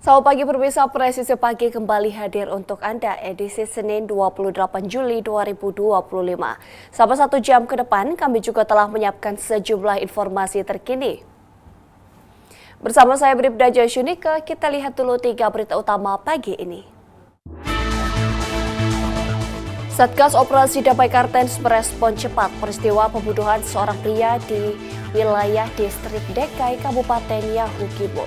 Selamat pagi pemirsa, Presisi Pagi kembali hadir untuk Anda edisi Senin 28 Juli 2025. Selama 1 jam ke depan, kami juga telah menyiapkan sejumlah informasi terkini. Bersama saya Bribda Joyunika, kita lihat dulu 3 berita utama pagi ini. Satgas Operasi Damai Kartens merespon cepat peristiwa pembunuhan seorang pria di wilayah distrik Dekai, Kabupaten Yahukimo.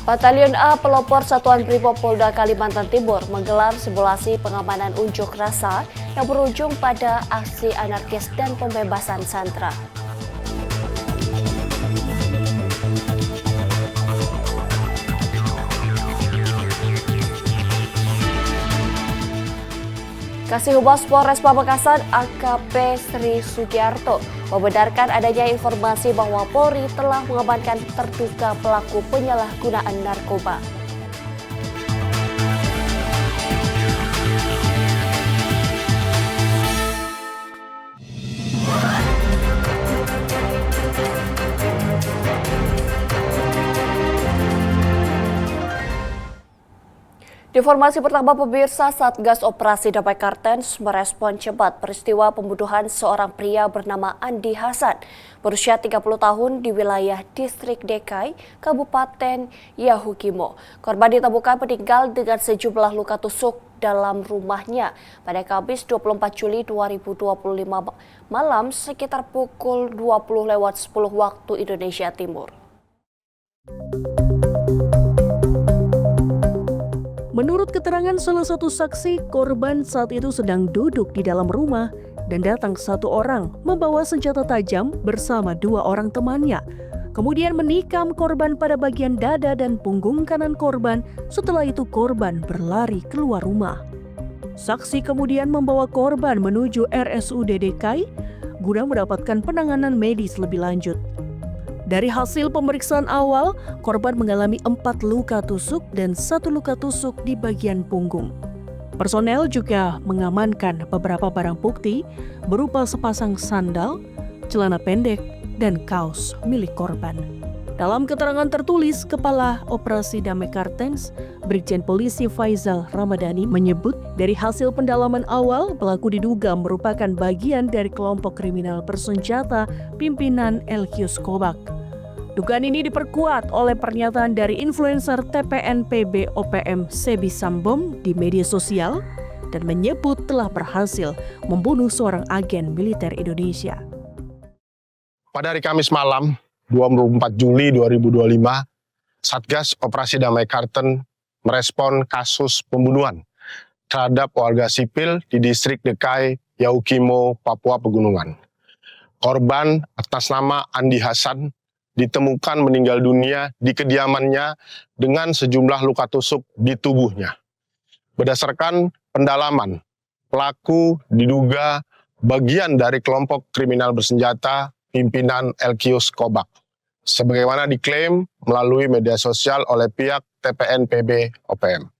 Batalion A Pelopor Satuan Brimob Polda Kalimantan Timur menggelar simulasi pengamanan unjuk rasa yang berujung pada aksi anarkis dan pembebasan sandera. Kasih Humas Polres Pamekasan AKP Sri Sugiarto membenarkan adanya informasi bahwa Polri telah mengamankan terduga pelaku penyalahgunaan narkoba. Di informasi pertama pemirsa, Satgas Operasi Damai Kartens merespon cepat peristiwa pembunuhan seorang pria bernama Andi Hasan berusia 30 tahun di wilayah distrik Dekai, Kabupaten Yahukimo. Korban ditemukan meninggal dengan sejumlah luka tusuk dalam rumahnya pada Kamis 24 Juli 2025 malam sekitar pukul 20.10 waktu Indonesia Timur. Menurut keterangan salah satu saksi, korban saat itu sedang duduk di dalam rumah dan datang satu orang membawa senjata tajam bersama 2 orang temannya. Kemudian menikam korban pada bagian dada dan punggung kanan korban. Setelah itu korban berlari keluar rumah. Saksi kemudian membawa korban menuju RSUD Dekai guna mendapatkan penanganan medis lebih lanjut. Dari hasil pemeriksaan awal, korban mengalami 4 luka tusuk dan 1 luka tusuk di bagian punggung. Personel juga mengamankan beberapa barang bukti berupa sepasang sandal, celana pendek, dan kaos milik korban. Dalam keterangan tertulis, Kepala Operasi Damai Kartens, Brigjen Polisi Faizal Ramadhani menyebut dari hasil pendalaman awal, pelaku diduga merupakan bagian dari kelompok kriminal bersenjata pimpinan Elkius Kobak. Dugaan ini diperkuat oleh pernyataan dari influencer TPNPB OPM Sebi Sambom di media sosial dan menyebut telah berhasil membunuh seorang agen militer Indonesia. Pada hari Kamis malam, 24 Juli 2025, Satgas Operasi Damai Kartens merespon kasus pembunuhan terhadap warga sipil di distrik Dekai, Yahukimo, Papua Pegunungan. Korban atas nama Andi Hasan ditemukan meninggal dunia di kediamannya dengan sejumlah luka tusuk di tubuhnya. Berdasarkan pendalaman, pelaku diduga bagian dari kelompok kriminal bersenjata pimpinan Elkius Kobak, sebagaimana diklaim melalui media sosial oleh pihak TPNPB OPM.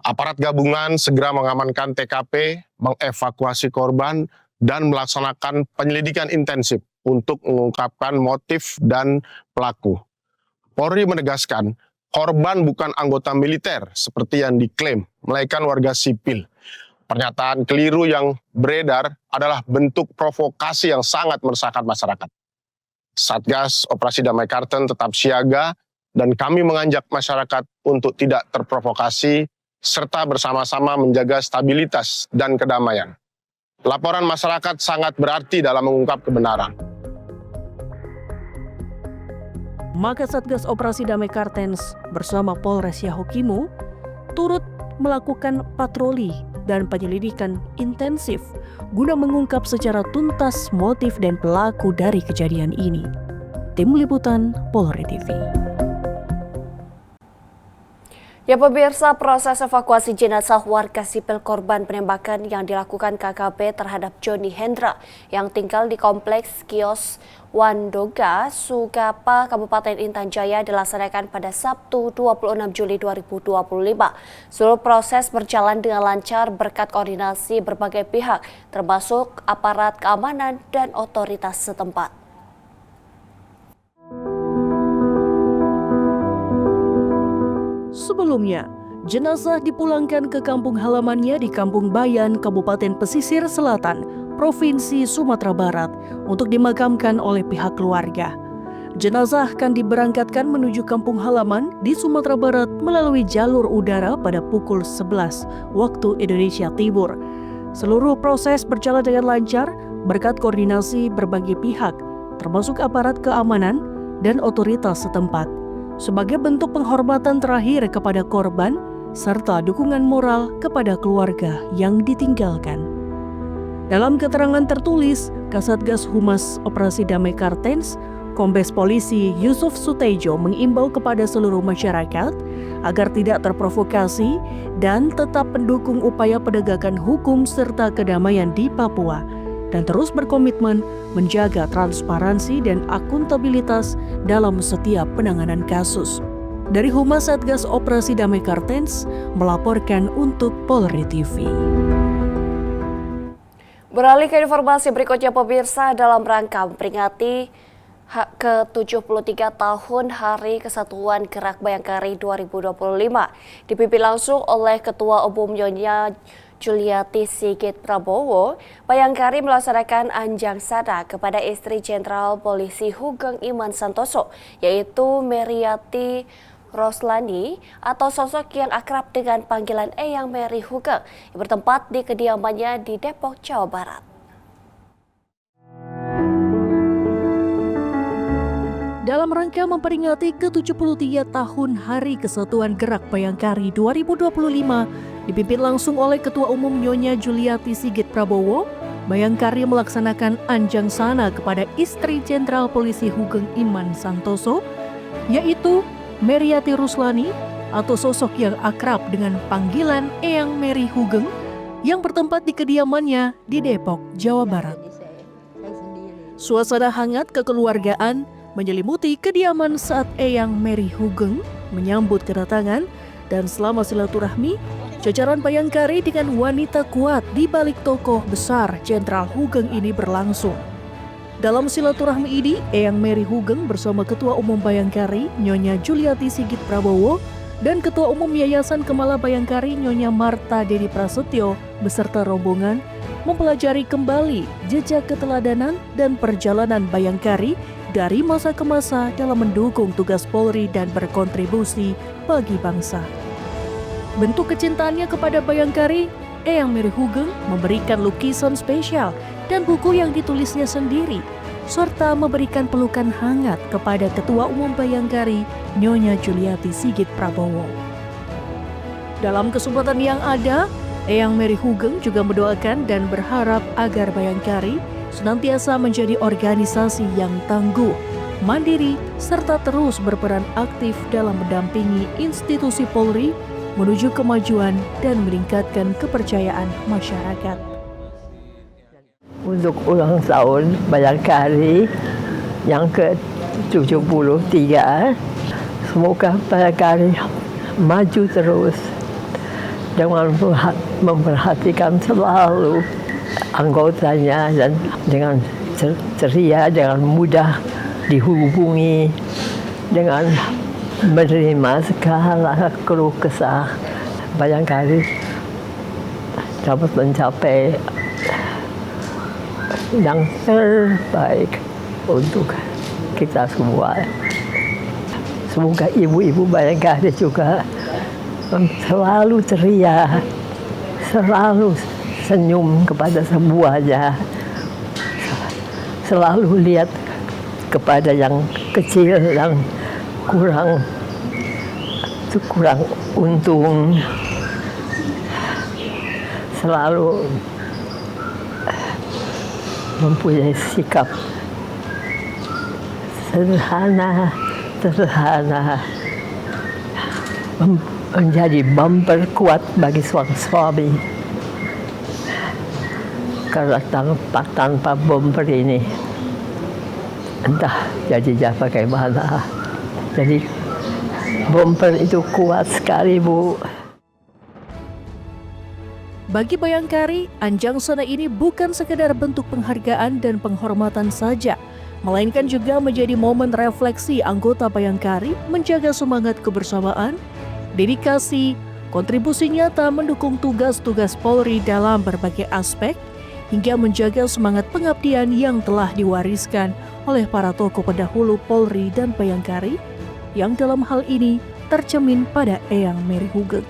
Aparat gabungan segera mengamankan TKP, mengevakuasi korban, dan melaksanakan penyelidikan intensif untuk mengungkapkan motif dan pelaku. Polri menegaskan, korban bukan anggota militer seperti yang diklaim, melainkan warga sipil. Pernyataan keliru yang beredar adalah bentuk provokasi yang sangat meresahkan masyarakat. Satgas Operasi Damai Kartens tetap siaga dan kami mengajak masyarakat untuk tidak terprovokasi serta bersama-sama menjaga stabilitas dan kedamaian. Laporan masyarakat sangat berarti dalam mengungkap kebenaran. Maka Satgas Operasi Damai Kartens bersama Polres Yahukimo turut melakukan patroli dan penyelidikan intensif guna mengungkap secara tuntas motif dan pelaku dari kejadian ini. Tim Liputan Polri TV. Ya pemirsa, proses evakuasi jenazah warga sipil korban penembakan yang dilakukan KKB terhadap Joni Hendra yang tinggal di kompleks kios Wandoga, Sugapa, Kabupaten Intan Jaya dilaksanakan pada Sabtu 26 Juli 2025. Seluruh proses berjalan dengan lancar berkat koordinasi berbagai pihak, termasuk aparat keamanan dan otoritas setempat. Sebelumnya, jenazah dipulangkan ke kampung halamannya di Kampung Bayan, Kabupaten Pesisir Selatan, Provinsi Sumatera Barat untuk dimakamkan oleh pihak keluarga. Jenazah akan diberangkatkan menuju kampung halaman di Sumatera Barat melalui jalur udara pada pukul 11 waktu Indonesia Timur. Seluruh proses berjalan dengan lancar berkat koordinasi berbagai pihak, termasuk aparat keamanan dan otoritas setempat, sebagai bentuk penghormatan terakhir kepada korban serta dukungan moral kepada keluarga yang ditinggalkan. Dalam keterangan tertulis, Kasatgas Humas Operasi Damai Kartens, Kombes Polisi Yusuf Sutejo mengimbau kepada seluruh masyarakat agar tidak terprovokasi dan tetap mendukung upaya penegakan hukum serta kedamaian di Papua dan terus berkomitmen menjaga transparansi dan akuntabilitas dalam setiap penanganan kasus. Dari Humas Satgas Operasi Damai Kartens melaporkan untuk Polri TV. Beralih ke informasi berikutnya pemirsa, dalam rangka memperingati ke-73 tahun Hari Kesatuan Gerak Bayangkari 2025 dipimpin langsung oleh Ketua Umum Nyonya Juliati Sigit Prabowo, Bayangkari melaksanakan anjang sada kepada istri Jenderal Polisi Hugeng Iman Santoso, yaitu Meriati Roslani atau sosok yang akrab dengan panggilan Eyang Mary Hugeng yang bertempat di kediamannya di Depok, Jawa Barat. Dalam rangka memperingati ke-73 tahun Hari Kesatuan Gerak Bayangkari 2025, dipimpin langsung oleh Ketua Umum Nyonya Juliati Sigit Prabowo, Bayangkari melaksanakan anjang sana kepada istri Jenderal Polisi Hugeng Iman Santoso, yaitu Meriati Ruslani atau sosok yang akrab dengan panggilan Eyang Mary Hugeng yang bertempat di kediamannya di Depok, Jawa Barat. Suasana hangat kekeluargaan menyelimuti kediaman saat Eyang Mary Hugeng menyambut kedatangan, dan selama silaturahmi, jajaran Bayangkari dengan wanita kuat di balik tokoh besar Jenderal Hugeng ini berlangsung. Dalam silaturahmi ini, Eyang Mary Hugeng bersama Ketua Umum Bayangkari Nyonya Juliati Sigit Prabowo dan Ketua Umum Yayasan Kemala Bayangkari Nyonya Marta Dedi Prasetyo beserta rombongan mempelajari kembali jejak keteladanan dan perjalanan Bayangkari dari masa ke masa dalam mendukung tugas Polri dan berkontribusi bagi bangsa. Bentuk kecintaannya kepada Bayangkari, Eyang Mary Hugeng memberikan lukisan spesial dan buku yang ditulisnya sendiri, serta memberikan pelukan hangat kepada Ketua Umum Bayangkari Nyonya Juliati Sigit Prabowo. Dalam kesempatan yang ada, Eyang Mary Hugeng juga mendoakan dan berharap agar Bayangkari senantiasa menjadi organisasi yang tangguh, mandiri, serta terus berperan aktif dalam mendampingi institusi Polri menuju kemajuan dan meningkatkan kepercayaan masyarakat. Untuk ulang tahun Bayangkari yang ke-73, semoga Bayangkari maju terus dengan memperhatikan selalu anggotanya dan dengan ceria, dengan mudah dihubungi, dengan menerima segala keluh kesah. Bayangkari dapat mencapai yang terbaik untuk kita semua. Semoga ibu-ibu Bayangkari juga selalu ceria, selalu senyum kepada semuanya, selalu lihat kepada yang kecil, yang kurang untung, selalu mempunyai sikap sederhana, menjadi bumper kuat bagi suami. Karena tanpa bumper ini, entah jadinya bagaimana. Jadi bumper itu kuat sekali, Bu. Bagi Bayangkari, Anjang Sana ini bukan sekedar bentuk penghargaan dan penghormatan saja, melainkan juga menjadi momen refleksi anggota Bayangkari menjaga semangat kebersamaan, dedikasi, kontribusi nyata mendukung tugas-tugas Polri dalam berbagai aspek, hingga menjaga semangat pengabdian yang telah diwariskan oleh para tokoh pendahulu Polri dan Bayangkari, yang dalam hal ini tercermin pada Eyang Mary Hugeng.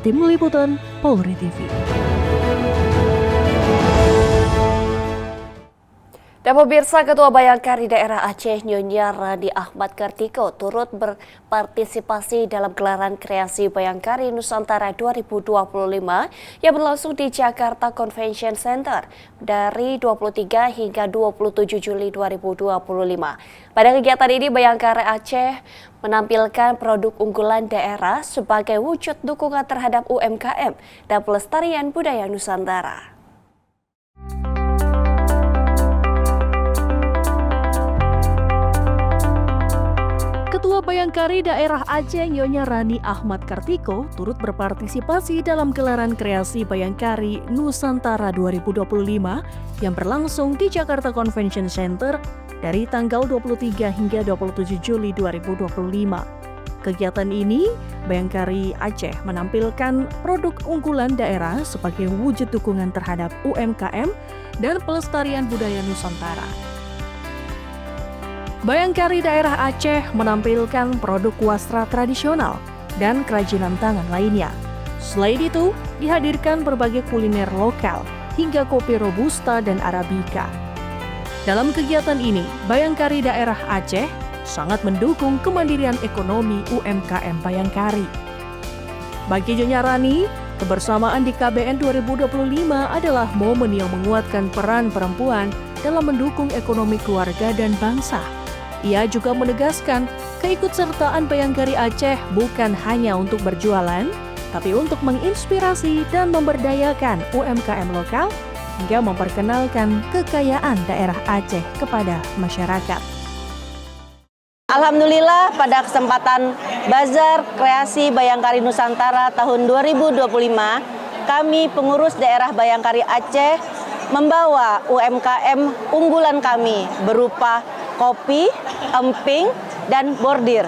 Tim Liputan Polri TV. Dan pemirsa, Ketua Bayangkari Daerah Aceh Nyonya Rani Ahmad Kartiko turut berpartisipasi dalam gelaran kreasi Bayangkari Nusantara 2025 yang berlangsung di Jakarta Convention Center dari 23 hingga 27 Juli 2025. Pada kegiatan ini, Bayangkari Aceh menampilkan produk unggulan daerah sebagai wujud dukungan terhadap UMKM dan pelestarian budaya Nusantara. Ketua Bayangkari Daerah Aceh Nyonya Rani Ahmad Kartiko turut berpartisipasi dalam gelaran kreasi Bayangkari Nusantara 2025 yang berlangsung di Jakarta Convention Center dari tanggal 23 hingga 27 Juli 2025. Kegiatan ini, Bayangkari Aceh menampilkan produk unggulan daerah sebagai wujud dukungan terhadap UMKM dan pelestarian budaya Nusantara. Bayangkari Daerah Aceh menampilkan produk wastra tradisional dan kerajinan tangan lainnya. Selain itu, dihadirkan berbagai kuliner lokal hingga kopi Robusta dan Arabica. Dalam kegiatan ini, Bayangkari Daerah Aceh sangat mendukung kemandirian ekonomi UMKM Bayangkari. Bagi Nyonya Rani, kebersamaan di KBN 2025 adalah momen yang menguatkan peran perempuan dalam mendukung ekonomi keluarga dan bangsa. Ia juga menegaskan keikutsertaan Bayangkari Aceh bukan hanya untuk berjualan, tapi untuk menginspirasi dan memberdayakan UMKM lokal hingga memperkenalkan kekayaan daerah Aceh kepada masyarakat. Alhamdulillah, pada kesempatan Bazar Kreasi Bayangkari Nusantara tahun 2025, kami pengurus daerah Bayangkari Aceh membawa UMKM unggulan kami berupa kopi, emping, dan bordir.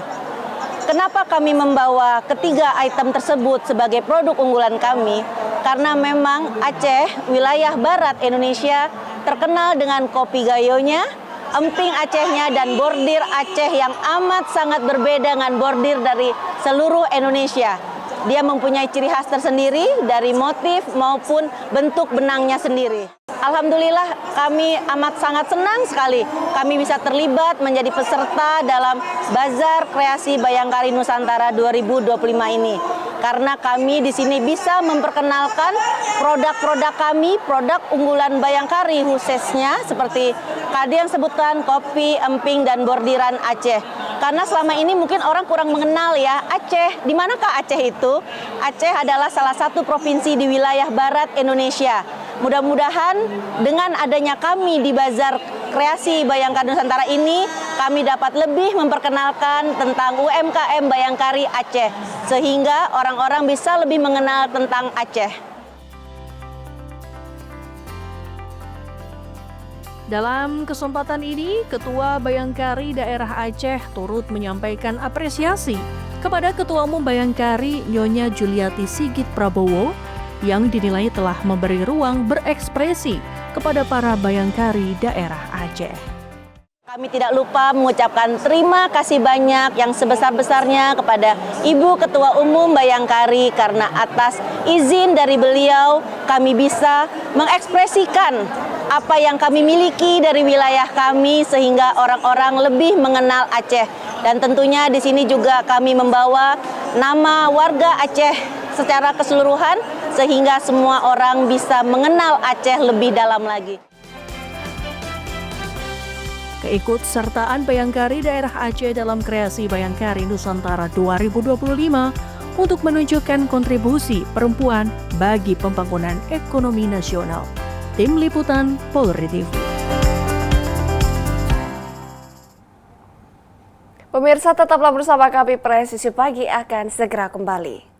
Kenapa kami membawa ketiga item tersebut sebagai produk unggulan kami? Karena memang Aceh, wilayah barat Indonesia, terkenal dengan kopi gayonya, emping Acehnya, dan bordir Aceh yang amat sangat berbeda dengan bordir dari seluruh Indonesia. Dia mempunyai ciri khas tersendiri dari motif maupun bentuk benangnya sendiri. Alhamdulillah, kami amat sangat senang sekali kami bisa terlibat menjadi peserta dalam Bazar Kreasi Bayangkari Nusantara 2025 ini. Karena kami di sini bisa memperkenalkan produk-produk kami, produk unggulan Bayangkari khususnya seperti tadi yang sebutkan kopi, emping, dan bordiran Aceh. Karena selama ini mungkin orang kurang mengenal ya Aceh. Di manakah Aceh itu? Aceh adalah salah satu provinsi di wilayah barat Indonesia. Mudah-mudahan dengan adanya kami di Bazar Kreasi Bayangkari Nusantara ini, kami dapat lebih memperkenalkan tentang UMKM Bayangkari Aceh, sehingga orang-orang bisa lebih mengenal tentang Aceh. Dalam kesempatan ini, Ketua Bayangkari Daerah Aceh turut menyampaikan apresiasi kepada Ketua Umum Bayangkari Nyonya Juliati Sigit Prabowo yang dinilai telah memberi ruang berekspresi kepada para Bayangkari Daerah Aceh. Kami tidak lupa mengucapkan terima kasih banyak yang sebesar-besarnya kepada Ibu Ketua Umum Bayangkari karena atas izin dari beliau kami bisa mengekspresikan apa yang kami miliki dari wilayah kami sehingga orang-orang lebih mengenal Aceh. Dan tentunya di sini juga kami membawa nama warga Aceh secara keseluruhan sehingga semua orang bisa mengenal Aceh lebih dalam lagi. Keikutsertaan Bayangkari Daerah Aceh dalam kreasi Bayangkari Nusantara 2025 untuk menunjukkan kontribusi perempuan bagi pembangunan ekonomi nasional. Tim Liputan Polri TV. Pemirsa tetaplah bersama kami, Presisi Pagi akan segera kembali.